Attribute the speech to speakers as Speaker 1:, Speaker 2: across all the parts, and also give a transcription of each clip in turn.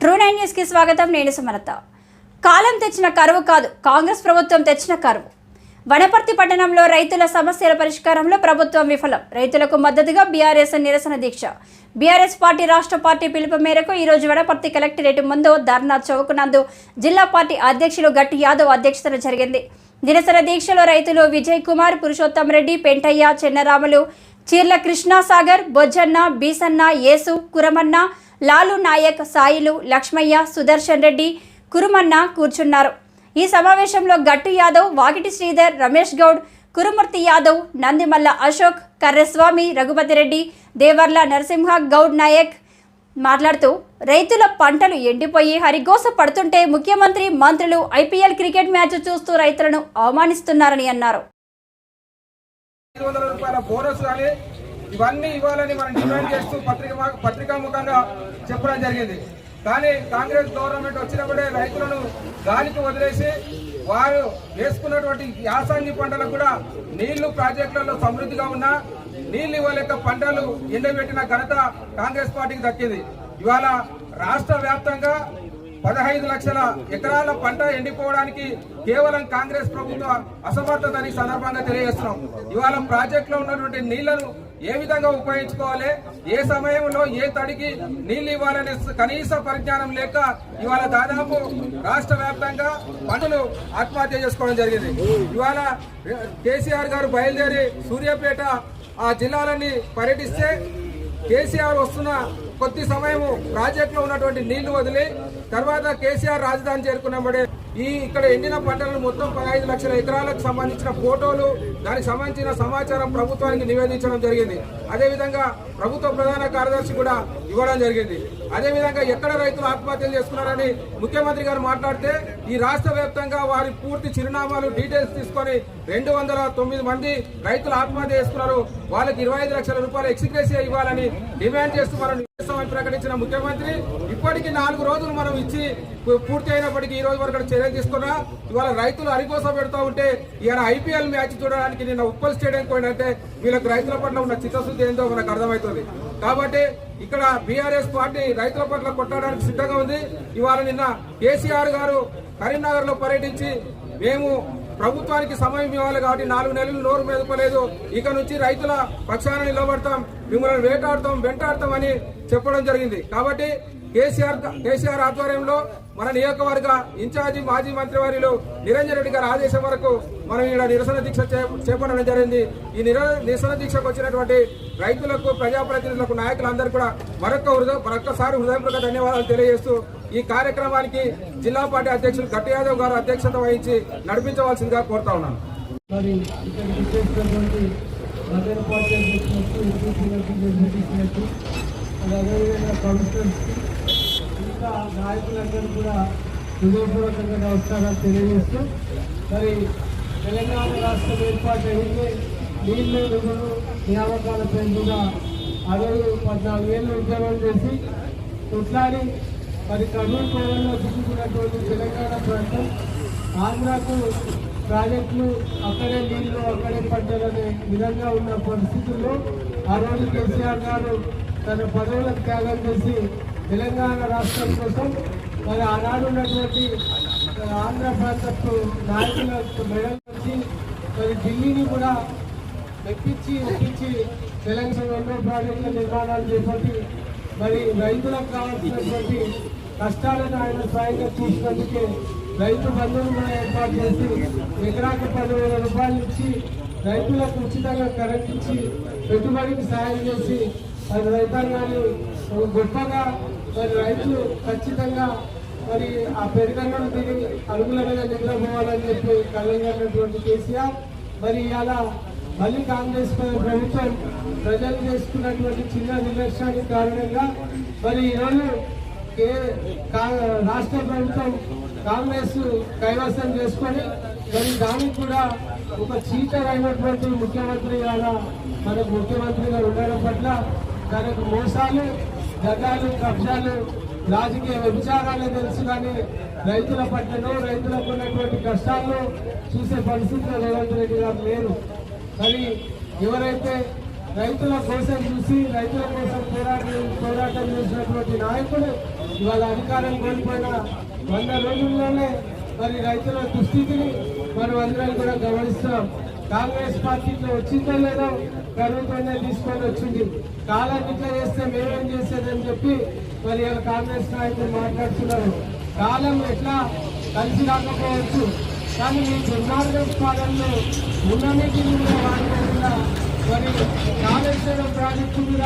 Speaker 1: ట్రూ9 news కి స్వాగతం. నేను సుమలత. కాలం తెచ్చిన కరువు కాదు, కాంగ్రెస్ ప్రభుత్వం తెచ్చిన కరువు. వనపర్తి పట్టణంలో రైతుల సమస్యల పరిష్కారంలో ప్రభుత్వం విఫలం. రైతులకు మద్దతుగా బీఆర్ఎస్ నిరసన దీక్ష. బీఆర్ఎస్ పార్టీ రాష్ట్ర పార్టీ పిలుపు మేరకు ఈరోజు వనపర్తి కలెక్టరేట్ ముందు ధర్నా చౌక్ నందు జిల్లా పార్టీ అధ్యక్షులు గట్టి యాదవ్ అధ్యక్షతన జరిగింది. నిరసన దీక్షలో రైతులు విజయ్ కుమార్, పురుషోత్తం రెడ్డి, పెంటయ్య, చెన్నరాములు, చీర్ల కృష్ణాసాగర్, బొజ్జన్న, బీసన్న, యేసు, కురమన్న, లాలు నాయక్, సాయిలు, లక్ష్మయ్య, సుదర్శన్ రెడ్డి, కురుమన్న కూర్చున్నారు. ఈ సమావేశంలో గట్టు యాదవ్, వాకిటి శ్రీధర్, రమేష్ గౌడ్, కురుమూర్తి యాదవ్, నందిమల్ల అశోక్, కర్రెస్వామి, రఘుపతిరెడ్డి, దేవర్ల నరసింహ గౌడ్ నాయక్ మాట్లాడుతూ రైతుల పంటలు ఎండిపోయి హరిగోస పడుతుంటే ముఖ్యమంత్రి, మంత్రులు ఐపీఎల్ క్రికెట్ మ్యాచ్ చూస్తూ రైతులను అవమానిస్తున్నారని అన్నారు.
Speaker 2: ఇవన్నీ ఇవ్వాలని మనం డిమాండ్ చేస్తూ పత్రికాముఖంగా చెప్పడం జరిగింది. కానీ కాంగ్రెస్ గవర్నమెంట్ వచ్చినప్పుడే రైతులను గాలికి వదిలేసి వారు వేసుకున్నటువంటి యాసంగి పంటలకు కూడా నీళ్లు ప్రాజెక్టులలో సమృద్ధిగా ఉన్నా నీళ్లు ఇవ్వలేక పంటలు ఎండబెట్టిన ఘనత కాంగ్రెస్ పార్టీకి దక్కింది. ఇవాళ రాష్ట్ర వ్యాప్తంగా 15 లక్షల ఎకరాల పంట ఎండిపోవడానికి కేవలం కాంగ్రెస్ ప్రభుత్వ అసమర్థతని సందర్భంగా తెలియజేస్తున్నాం. ఇవాళ ప్రాజెక్టులో ఉన్నటువంటి నీళ్లను ఏ విధంగా ఉపయోగించుకోవాలి, ఏ సమయంలో ఏ తడికి నీళ్లు ఇవ్వాలనే కనీస పరిజ్ఞానం లేక ఇవాళ దాదాపు రాష్ట్ర వ్యాప్తంగా పంటలు ఆత్మహత్య చేసుకోవడం జరిగింది. ఇవాళ కేసీఆర్ గారు బయలుదేరి సూర్యాపేట ఆ జిల్లాలన్నీ పర్యటిస్తే కేసీఆర్ వస్తున్న కొద్ది సమయము ప్రాజెక్టులో ఉన్నటువంటి నీళ్లు వదిలి తర్వాత కేసీఆర్ రాజధాని చేరుకున్నప్పుడే ఇక్కడ ఎండిన పంటలను మొత్తం 15 లక్షల ఎకరాలకు సంబంధించిన ఫోటోలు, దానికి సంబంధించిన సమాచారం ప్రభుత్వానికి నివేదించడం జరిగింది. అదేవిధంగా ప్రభుత్వ ప్రధాన కార్యదర్శి కూడా ఇవ్వడం జరిగింది. అదేవిధంగా ఎక్కడ రైతులు ఆత్మహత్యలు చేసుకున్నారని ముఖ్యమంత్రి గారు మాట్లాడితే ఈ రాష్ట్ర వ్యాప్తంగా వారి పూర్తి చిరునామాలు డీటెయిల్స్ తీసుకొని 209 మంది రైతులు ఆత్మహత్య చేసుకున్నారు. వాళ్ళకి 25 లక్షల రూపాయలు ఎక్స్గ్రేషియా ఇవ్వాలని డిమాండ్ చేస్తూ మనం ప్రకటించిన ముఖ్యమంత్రి ఇప్పటికీ 4 రోజులు మనం ఇచ్చి పూర్తి అయినప్పటికీ ఈ రోజు వరకు చర్యలు తీసుకున్నా ఇవాళ రైతులు అరికోస పెడతా ఉంటే ఇవాళ ఐపీఎల్ మ్యాచ్ చూడడానికి నిన్న ఉప్పల్ స్టేడియం పోయినంటే వీళ్ళకి రైతుల పట్ల ఉన్న చిత్తశుద్ధి ఏందో మనకు అర్థమవుతుంది. కాబట్టి ఇక్కడ బీఆర్ఎస్ పార్టీ రైతుల పట్ల కొట్టడానికి సిద్ధంగా ఉంది. ఇవాళ నిన్న కేసీఆర్ గారు కరీంనగర్ లో పర్యటించి మేము ప్రభుత్వానికి సమయం ఇవ్వాలి కాబట్టి 4 నెలలు నోరు మెదపలేదు, ఇక నుంచి రైతుల పక్షాన నిలబడతాం, మిమ్మల్ని వేటాడతాం, వెంటాడతాం అని చెప్పడం జరిగింది. కాబట్టి కేసీఆర్ ఆధ్వర్యంలో మన నియోజకవర్గ ఇన్ఛార్జి మాజీ మంత్రివర్యులు నిరంజన్ రెడ్డి గారి ఆదేశం వరకు మనం ఇక్కడ నిరసన దీక్ష చేపట్టడం జరిగింది. ఈ నిరసన దీక్షకు వచ్చినటువంటి రైతులకు, ప్రజాప్రతినిధులకు, నాయకులందరూ కూడా మరొక్కసారి హృదయపూర్వక ధన్యవాదాలు తెలియజేస్తూ ఈ కార్యక్రమానికి జిల్లా పార్టీ అధ్యక్షులు గట్టి యాదవ్ గారు అధ్యక్షత వహించి నడిపించవలసిందిగా కోరుతా ఉన్నాను.
Speaker 3: ఇంకా నాయకులందరూ కూడా హృదయపూర్వకంగా నమస్కారాలు తెలియజేస్తూ మరి తెలంగాణ రాష్ట్రం ఏర్పాటు అయింది. నీళ్లు, నిధులు, నియామకాల పేరుగా 14 ఏళ్ళు ఉద్యమం చేసి కొట్లాడి మరి కర్నూలు కోవల్లో దిగుతున్నటువంటి తెలంగాణ ప్రాంతం ఆంధ్రాకు ప్రాజెక్టులు అక్కడే నీళ్లు అక్కడే పంటలనే విధంగా ఉన్న పరిస్థితుల్లో ఆ రోజు కేసీఆర్ గారు తన పదవులకు త్యాగం చేసి తెలంగాణ రాష్ట్రం కోసం మరి ఆనాడు ఉన్నటువంటి ఆంధ్ర ప్రాంతపు నాయకులకు మెడల్ వచ్చి మరి ఢిల్లీని కూడా ఒప్పించి తెలంగాణ 2 ప్రాజెక్టుల నిర్మాణాలు చేపట్టి మరి రైతులకు కావాల్సినటువంటి కష్టాలను ఆయన స్వయంగా చూసినందుకే రైతు బంధువులు కూడా ఏర్పాటు చేసి ఎకరాకు 10,000 రూపాయలు ఇచ్చి రైతులకు ఉచితంగా కరెంట్ ఇచ్చి పెట్టుబడికి సాయం చేసి మరి రైతాంగాన్ని గొప్పగా మరి రైతులు ఖచ్చితంగా మరి ఆ పెరుగన్నం తిని అరుగుల మీద నిద్రపోవాలని చెప్పి కళ్ళగన్నటువంటి కేసీఆర్ మరి ఇలా మళ్ళీ కాంగ్రెస్ ప్రభుత్వం ప్రజలు చేసుకున్నటువంటి చిన్న నిర్లక్ష్యానికి కారణంగా మరి ఈరోజు రాష్ట్ర ప్రభుత్వం కాంగ్రెస్ కైవసం చేసుకొని మరి దానికి కూడా ఒక చీటర్ అయినటువంటి ముఖ్యమంత్రి మనకు ముఖ్యమంత్రిగా ఉండడం పట్ల తనకు మోసాలు, జగాలు, కబ్జాలు, రాజకీయ వ్యభిచారాలే తెలుసు కానీ రైతుల పట్లను, రైతులకు ఉన్నటువంటి కష్టాలను చూసే పరిస్థితిలో రేవంత్ రెడ్డి గారు లేరు. కానీ ఎవరైతే రైతుల కోసం చూసి రైతుల కోసం పోరాటం చేసినటువంటి నాయకుడు ఇవాళ అధికారం కోల్పోయిన 100 రోజుల్లోనే మరి రైతుల దుస్థితిని మనం అందరం కూడా గమనిస్తున్నాం. కాంగ్రెస్ పార్టీలో వచ్చిందో లేదో ప్రభుత్వమే తీసుకొని వచ్చింది. కాలం ఇట్లా చేస్తే మేమేం చేసేదని చెప్పి మరి కాంగ్రెస్ నాయకులు మాట్లాడుతున్నారు. కాలం ఎట్లా కలిసి రాకపోవచ్చు, కానీ ఈ దుర్మార్గం పాలనలో ఉన్నన్నిటి మీద వాడిన మరి కాళేశ్వరం ప్రాజెక్టు మీద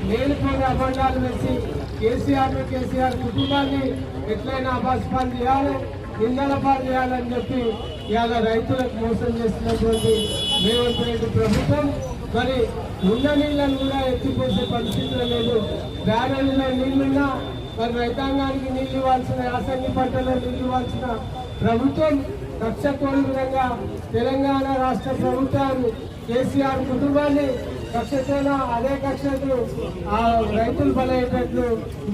Speaker 3: మేలుకొని అబండాలు వేసి కేసీఆర్ కుటుంబాన్ని ఎట్లయినా అపాస్పాలు చేయాలి, నిందల పాలు చేయాలని చెప్పి ఇవాళ రైతులకు మోసం చేస్తున్నటువంటి రేవంత్ రెడ్డి ప్రభుత్వం మరి ఉన్న నీళ్ళను కూడా ఎత్తిపోసే పరిస్థితులు లేదు. బ్యారెల్లో నీళ్లున్నా మరి రైతాంగానికి నీళ్లు ఇవ్వాల్సిన, యాసంగి పంటలో నీళ్లు ఇవ్వాల్సిన ప్రభుత్వం కక్షకోని విధంగా తెలంగాణ రాష్ట్ర ప్రభుత్వాన్ని కేసీఆర్ కుటుంబాన్ని కక్షతోన అదే కక్షకు ఆ రైతులు బలయ్యేటట్లు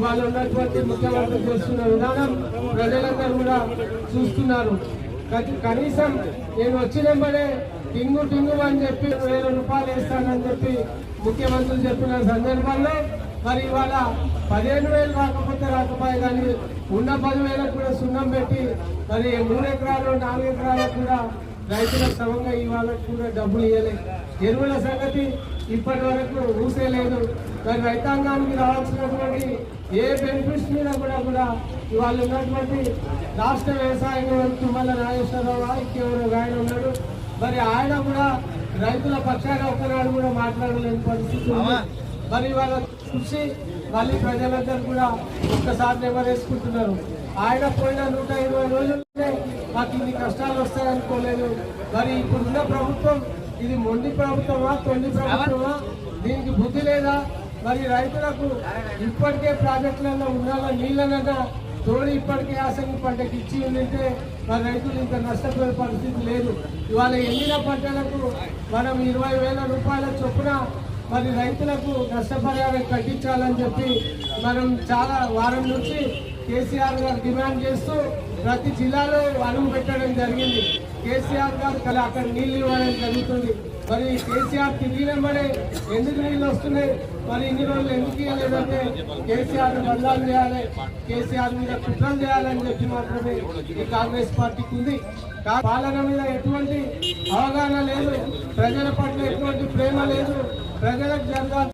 Speaker 3: వాళ్ళు ఉన్నటువంటి ముఖ్యమంత్రి చేస్తున్న విధానం ప్రజలందరూ కూడా చూస్తున్నారు. కనీసం నేను వచ్చినప్పుడే టింగు అని చెప్పి 1000 రూపాయలు వేస్తానని చెప్పి ముఖ్యమంత్రి చెప్పిన సందర్భంలో మరి ఇవాళ 15,000 రాకపోతే కానీ ఉన్న 10,000 కూడా సున్నం పెట్టి మరి 3 ఎకరాలు 4 ఎకరాలకు కూడా రైతులకు సమంగా ఇవాళ కూడా డబ్బులు ఇవ్వలేదు. ఎరువుల సంగతి ఇప్పటి వరకు ఊసేలేదు. మరి రైతాంగానికి రావాల్సినటువంటి ఏ బెనిఫిట్స్ మీద కూడా ఇవాళ ఉన్నటువంటి రాష్ట్ర వ్యవసాయ తుమ్మల నాగేశ్వరరావు ఇంకెవరో ఆయన ఉన్నాడు. మరి ఆయన కూడా రైతుల పక్షాన ఒకనాడు కూడా మాట్లాడలేని పరిస్థితి ఉంది. మరి వాళ్ళ చూసి మళ్ళీ ప్రజలందరూ కూడా ఒక్కసారి నెమరేసుకుంటున్నారు. ఆయన పోయిన 120 రోజుల్లోనే మాకు ఇన్ని కష్టాలు వస్తాయనుకోలేదు. మరి ఇప్పుడున్న ప్రభుత్వం ఇది మొండి ప్రభుత్వమా, తొండి ప్రభుత్వమా, దీనికి బుద్ధి లేదా? మరి రైతులకు ఇప్పటికే ప్రాజెక్టులలో ఉన్న నీళ్ళనన్నా తోడు ఇప్పటికే యాసంగి పంటకి ఇచ్చి ఉంటే మరి రైతులు ఇంత నష్టపోయే పరిస్థితి లేదు. ఇవాళ ఎండిన పంటలకు మనం 20,000 రూపాయల చొప్పున మరి రైతులకు నష్టపరిహారం కట్టించాలని చెప్పి మనం చాలా వారం నుంచి కేసీఆర్ గారు డిమాండ్ చేస్తూ ప్రతి జిల్లాలో అడుగు పెట్టడం జరిగింది. కేసీఆర్ గారు అక్కడ నీళ్లు ఇవ్వడం జరుగుతుంది. మరి కేసీఆర్ తిరిగినమ్మడే ఎందుకు నీళ్ళు వస్తున్నాయి, మరి ఇన్ని రోజులు ఎందుకు ఇవ్వలేదంటే కేసీఆర్ బదలాలు చేయాలి, కేసీఆర్ మీద కుట్రలు చేయాలని చెప్పి మాత్రమే ఈ కాంగ్రెస్ పార్టీకి ఉంది. పాలన మీద ఎటువంటి అవగాహన లేదు, ప్రజల పట్ల ఎటువంటి ప్రేమ లేదు. ప్రజలకు జరగాలి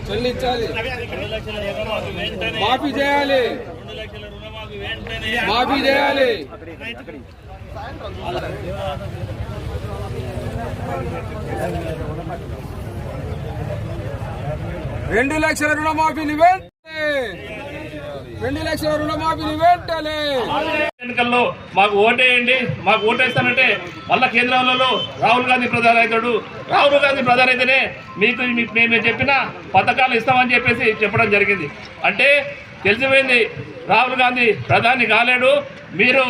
Speaker 2: చెల్లించాలి, మాఫీ చేయాలి, మాఫీ చేయాలి. 2 లక్షల రుణమాఫీని వెంటనే, 2 లక్షల రుణమాఫీని వెంటనే.
Speaker 4: ఎన్నికల్లో మాకు ఓటేయండి, మాకు ఓటేస్తానంటే మళ్ళా కేంద్రంలో రాహుల్ గాంధీ ప్రధాని అవుతాడు. రాహుల్ గాంధీ ప్రధాని అయితేనే మీకు మేము చెప్పిన పథకాలు ఇస్తామని చెప్పేసి చెప్పడం జరిగింది. అంటే తెలిసిపోయింది రాహుల్ గాంధీ ప్రధాని కాలేడు, మీరు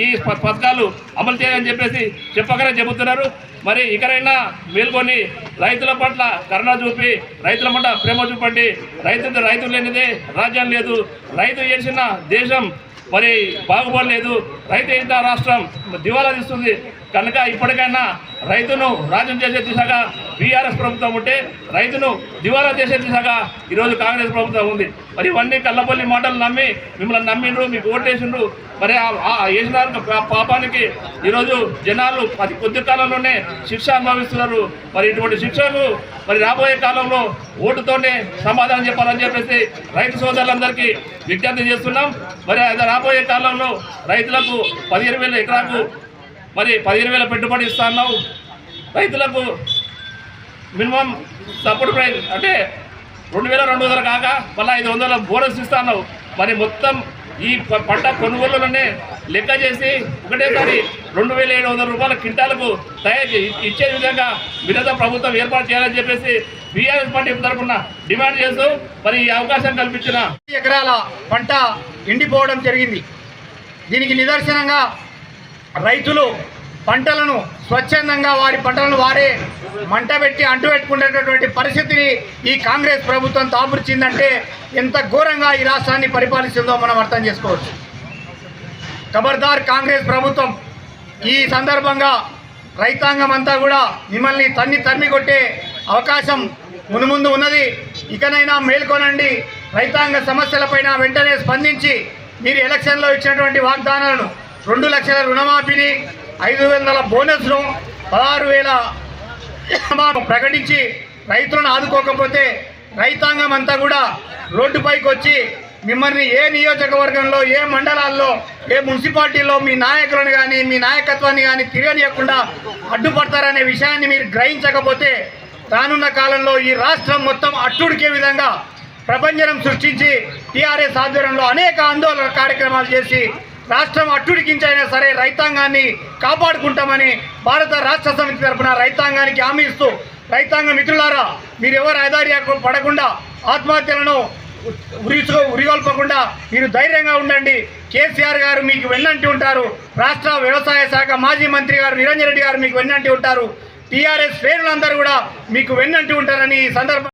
Speaker 4: ఈ పథకాలు అమలు చేయాలని చెప్పేసి చెప్పగానే చెబుతున్నారు. మరి ఇకనైనా మేల్కొని రైతుల పట్ల కరుణ చూపి రైతుల పట్ల ప్రేమ చూపండి. రైతు లేనిదే రాజ్యం లేదు. రైతు చేసిన దేశం మరి బాగుపడలేదు. రైతు చేసిన రాష్ట్రం దివాలా తీస్తుంది. కనుక ఇప్పటికైనా రైతును రాజ్యం చేసే దిశగా బీఆర్ఎస్ ప్రభుత్వం ఉంటే రైతును దివాలా చేసే దిశగా ఈరోజు కాంగ్రెస్ ప్రభుత్వం ఉంది. మరి ఇవన్నీ కల్లబొల్లి మాటలు నమ్మి మిమ్మల్ని నమ్మిండ్రు, మీకు ఓటేసిండ్రు. మరి వేసిన పాపానికి ఈరోజు జనాలు అది కొద్ది కాలంలోనే శిక్ష అనుభవిస్తున్నారు. మరి ఇటువంటి శిక్షలు మరి రాబోయే కాలంలో ఓటుతోనే సమాధానం చెప్పాలని చెప్పేసి రైతు సోదరులందరికీ విజ్ఞప్తి చేస్తున్నాం. మరి రాబోయే కాలంలో రైతులకు 15,000 ఎకరాకు మరి 15,000 పెట్టుబడి ఇస్తున్నావు. రైతులకు మినిమం సపోర్ట్ ప్రైస్ అంటే 2,200 కాక మళ్ళీ 500 బోనస్ ఇస్తున్నావు. మరి మొత్తం ఈ పంట కొనుగోలులోనే లెక్క చేసి ఒకటేసారి 2,700 రూపాయల క్వింటాలకు తయారు ఇచ్చే విధంగా వినోద ప్రభుత్వం ఏర్పాటు చేయాలని చెప్పేసి బీఆర్ఎస్ పార్టీ తరఫున డిమాండ్ చేస్తూ మరి ఈ అవకాశం కల్పించిన
Speaker 5: ఎకరాల పంట ఎండిపోవడం జరిగింది. దీనికి నిదర్శనంగా రైతులు పంటలను స్వచ్ఛందంగా వారి పంటలను వారే మంట పెట్టి అంటుపెట్టుకునేటటువంటి పరిస్థితిని ఈ కాంగ్రెస్ ప్రభుత్వం తాపురిచిందంటే ఎంత ఘోరంగా ఈ రాష్ట్రాన్ని పరిపాలిస్తుందో మనం అర్థం చేసుకోవచ్చు. ఖబర్దార్ కాంగ్రెస్ ప్రభుత్వం. ఈ సందర్భంగా రైతాంగం అంతా కూడా మిమ్మల్ని తరిమి కొట్టే అవకాశం మునుముందు ఉన్నది. ఇకనైనా మేల్కొనండి. రైతాంగ సమస్యలపైన వెంటనే స్పందించి మీరు ఎలక్షన్లో ఇచ్చినటువంటి వాగ్దానాలను 2 లక్షల రుణమాఫీని, 500 బోనస్ను, 16,000 ప్రకటించి రైతులను ఆదుకోకపోతే రైతాంగం అంతా కూడా రోడ్డుపైకి వచ్చి మిమ్మల్ని ఏ నియోజకవర్గంలో, ఏ మండలాల్లో, ఏ మున్సిపాలిటీలో మీ నాయకులను కానీ మీ నాయకత్వాన్ని కానీ తిరగనియకుండా అడ్డుపడతారనే విషయాన్ని మీరు గ్రహించకపోతే రానున్న కాలంలో ఈ రాష్ట్రం మొత్తం అట్టుడికే విధంగా ప్రపంచం సృష్టించి టీఆర్ఎస్ ఆధ్వర్యంలో అనేక ఆందోళన కార్యక్రమాలు చేసి రాష్ట్రం అట్టుడికించైనా సరే రైతాంగాన్ని కాపాడుకుంటామని భారత రాష్ట్ర సమితి తరఫున రైతాంగానికి హామీ ఇస్తూ, రైతాంగ మిత్రులారా మీరు ఎవరు ఆధార్య పడకుండా ఆత్మహత్యలను ఉరిగొల్పకుండా మీరు ధైర్యంగా ఉండండి. కేసీఆర్ గారు మీకు వెన్నంటి ఉంటారు. రాష్ట్ర వ్యవసాయ శాఖ మాజీ మంత్రి గారు నిరంజన్ రెడ్డి గారు మీకు వెన్నంటి ఉంటారు. టీఆర్ఎస్ శ్రేణులందరూ కూడా మీకు వెన్నంటి ఉంటారని ఈ సందర్భంగా